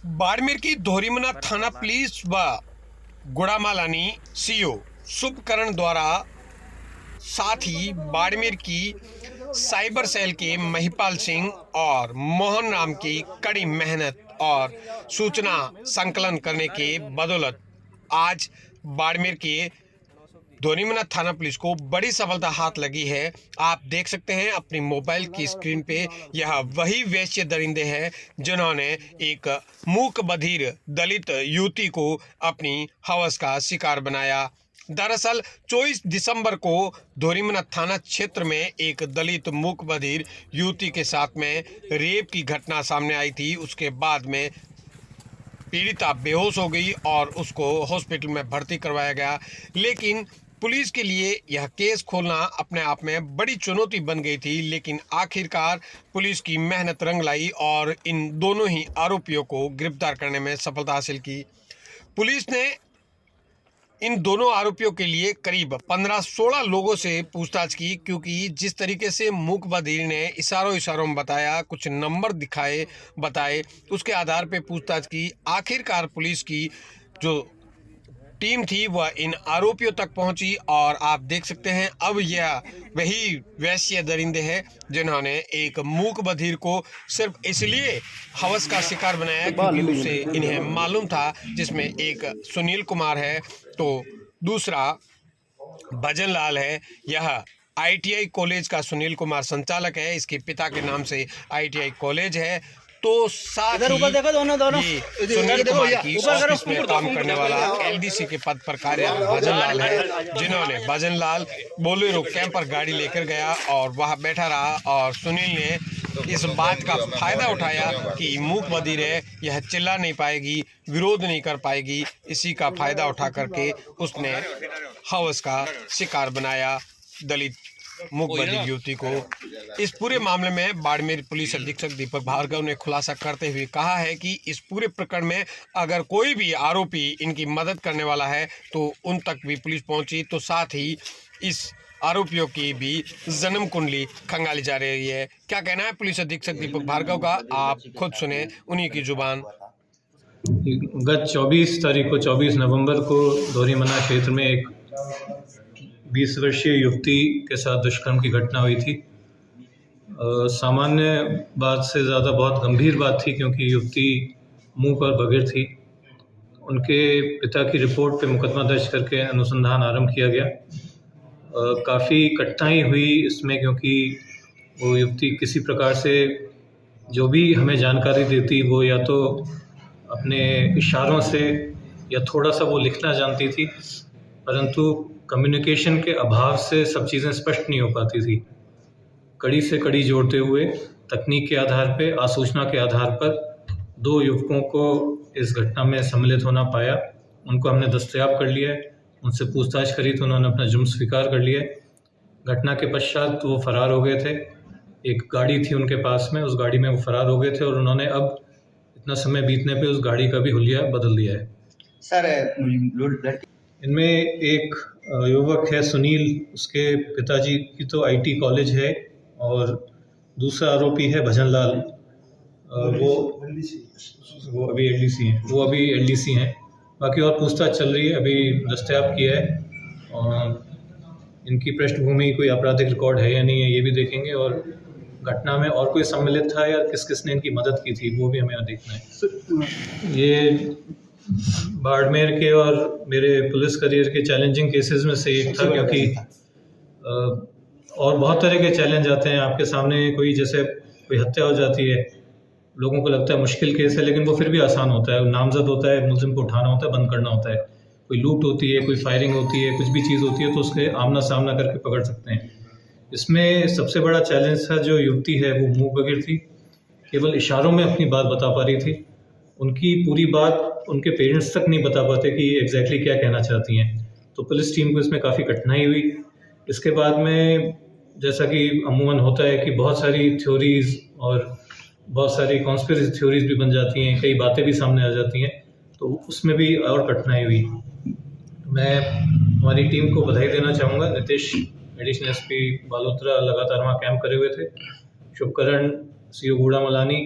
बाड़मेर की दोहरीमना थाना पुलिस व गुड़ामालानी सीओ शुभकरण द्वारा, साथ ही बाड़मेर की साइबर सेल के महिपाल सिंह और मोहन राम की कड़ी मेहनत और सूचना संकलन करने के बदौलत आज बाड़मेर के दोहरीमना थाना पुलिस को बड़ी सफलता हाथ लगी है। आप देख सकते हैं अपनी मोबाइल की स्क्रीन पे, यह वही वैश्य दरिंदे हैं जिन्होंने एक मूक बधिर दलित युवती को अपनी हवस का शिकार बनाया। दरअसल 24 दिसंबर को दोहरीमना थाना क्षेत्र में एक दलित मूक बधिर युवती के साथ में रेप की घटना सामने आई थी। उसके बाद में पीड़िता बेहोश हो गई और उसको हॉस्पिटल में भर्ती करवाया गया, लेकिन पुलिस के लिए यह केस खोलना अपने आप में बड़ी चुनौती बन गई थी। लेकिन आखिरकार पुलिस की मेहनत रंग लाई और इन दोनों ही आरोपियों को गिरफ्तार करने में सफलता हासिल की। पुलिस ने इन दोनों आरोपियों के लिए करीब 15-16 लोगों से पूछताछ की, क्योंकि जिस तरीके से मूक बधिर ने इशारों में बताया, कुछ नंबर बताए, उसके आधार पे पूछताछ की। आखिरकार पुलिस की जो टीम थी वह इन आरोपियों तक पहुंची और आप देख सकते हैं अब यह वही वैश्य दरिंदे हैं जिन्होंने एक मूक बधिर को सिर्फ इसलिए हवस का शिकार बनाया क्योंकि उसे इन्हें मालूम था, जिसमें एक सुनील कुमार है तो दूसरा भजन लाल है। यह ITI कॉलेज का सुनील कुमार संचालक है, इसके पिता के नाम से ITI कॉलेज है। तो साथ ही ये सुनील कुमार की ऑफिस में काम करने वाला LDC के पद पर कार्यरत भजन लाल है, जिन्होंने भजन लाल बोलेरो कैंपर गाड़ी लेकर गया और वहां बैठा रहा और सुनील ने इस बात का फायदा उठाया कि मूक बधिर है, यह चिल्ला नहीं पाएगी, विरोध नहीं कर पाएगी। इसी का फायदा उठा करके उसने हवस का शिकार बनाया दलित मूक बधिर युवती को। इस पूरे मामले में बाड़मेर पुलिस अधीक्षक दीपक भार्गव ने खुलासा करते हुए कहा है कि इस पूरे प्रकरण में अगर कोई भी आरोपी इनकी मदद करने वाला है तो उन तक भी पुलिस पहुंची। तो साथ ही इस आरोपियों की भी जन्म कुंडली खंगाली जा रही है। क्या कहना है पुलिस अधीक्षक दीपक भार्गव का, आप खुद सुने उन्हीं की जुबान। गत 24 नवंबर को दोहरीमना क्षेत्र में एक 20 वर्षीय युवती के साथ दुष्कर्म की घटना हुई थी। सामान्य बात से ज़्यादा बहुत गंभीर बात थी, क्योंकि युवती मूक और बधिर थी। उनके पिता की रिपोर्ट पे मुकदमा दर्ज करके अनुसंधान आरंभ किया गया। काफ़ी कठिनाई हुई इसमें, क्योंकि वो युवती किसी प्रकार से जो भी हमें जानकारी देती वो या तो अपने इशारों से या थोड़ा सा वो लिखना जानती थी, परंतु कम्युनिकेशन के अभाव से सब चीज़ें स्पष्ट नहीं हो पाती थी। कड़ी से कड़ी जोड़ते हुए तकनीक के आधार पे, आसूचना के आधार पर 2 युवकों को इस घटना में सम्मिलित होना पाया। उनको हमने दस्तयाब कर लिया है, उनसे पूछताछ करी तो उन्होंने अपना जुर्म स्वीकार कर लिया है। घटना के पश्चात वो फरार हो गए थे। एक गाड़ी थी उनके पास में, उस गाड़ी में वो फरार हो गए थे और उन्होंने अब इतना समय बीतने पे उस गाड़ी का भी हुलिया बदल दिया है। सर, इनमें एक युवक है सुनील, उसके पिताजी की तो IT कॉलेज है, और दूसरा आरोपी है भजन लाल, वो अभी LDC हैं। बाकी और पूछताछ चल रही है, अभी दस्तयाब किया है और इनकी पृष्ठभूमि कोई आपराधिक रिकॉर्ड है या नहीं है ये भी देखेंगे, और घटना में और कोई सम्मिलित था या किसने इनकी मदद की थी वो भी हमें देखना है। ये बाड़मेर के और मेरे पुलिस करियर के चैलेंजिंग केसेस में से एक था, क्योंकि और बहुत तरह के चैलेंज आते हैं आपके सामने। कोई हत्या हो जाती है, लोगों को लगता है मुश्किल केस है, लेकिन वो फिर भी आसान होता है। नामजद होता है, मुलजिम को उठाना होता है, बंद करना होता है। कोई लूट होती है, कोई फायरिंग होती है, कुछ भी चीज़ होती है तो उसके आमना सामना करके पकड़ सकते हैं। इसमें सबसे बड़ा चैलेंज था, जो युवती है वो मूक बधिर थी, केवल इशारों में अपनी बात बता पा रही थी। उनकी पूरी बात उनके पेरेंट्स तक नहीं बता पाते कि एग्जैक्टली क्या कहना चाहती हैं, तो पुलिस टीम को इसमें काफ़ी कठिनाई हुई। इसके बाद में जैसा कि अमूमन होता है कि बहुत सारी थ्योरीज़ और बहुत सारी कॉन्स्पिरेसी थ्योरीज़ भी बन जाती हैं, कई बातें भी सामने आ जाती हैं, तो उसमें भी और कठिनाई हुई। मैं हमारी टीम को बधाई देना चाहूँगा। नीतीश एडिशनल SP बालोतरा लगातार वहाँ कैंप करे हुए थे। Shubhkaran CO Gudamalani,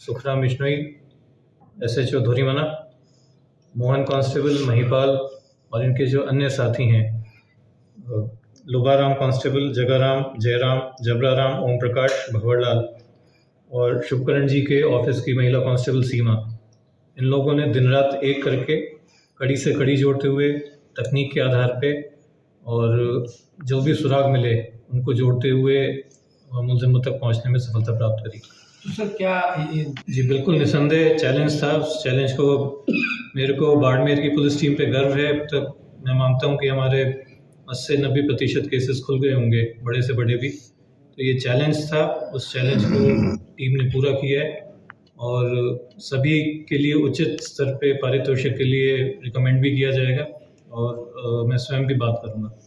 Sukhram Bishnoi SHO Dhurimana, Mohan constable Mahipal और इनके जो अन्य साथी हैं, लोबाराम कांस्टेबल, जगाराम, जयराम, जबराराम, ओम प्रकाश, भंवरलाल और शुभकरण जी के ऑफिस की महिला कांस्टेबल सीमा, इन लोगों ने दिन रात एक करके कड़ी से कड़ी जोड़ते हुए तकनीक के आधार पे और जो भी सुराग मिले उनको जोड़ते हुए मुलजिमों तक पहुंचने में सफलता प्राप्त करी। तो सर क्या ये जी बिल्कुल निसंदेह चैलेंज था। उस चैलेंज को मेरे को बाड़मेर की पुलिस टीम पे गर्व है। अब तक मैं मानता हूँ कि हमारे 80 से 90% केसेस खुल गए होंगे, बड़े से बड़े भी। तो ये चैलेंज था, उस चैलेंज को टीम ने पूरा किया है और सभी के लिए उचित स्तर पे पारितोषिक के लिए रिकमेंड भी किया जाएगा और मैं स्वयं भी बात करूँगा।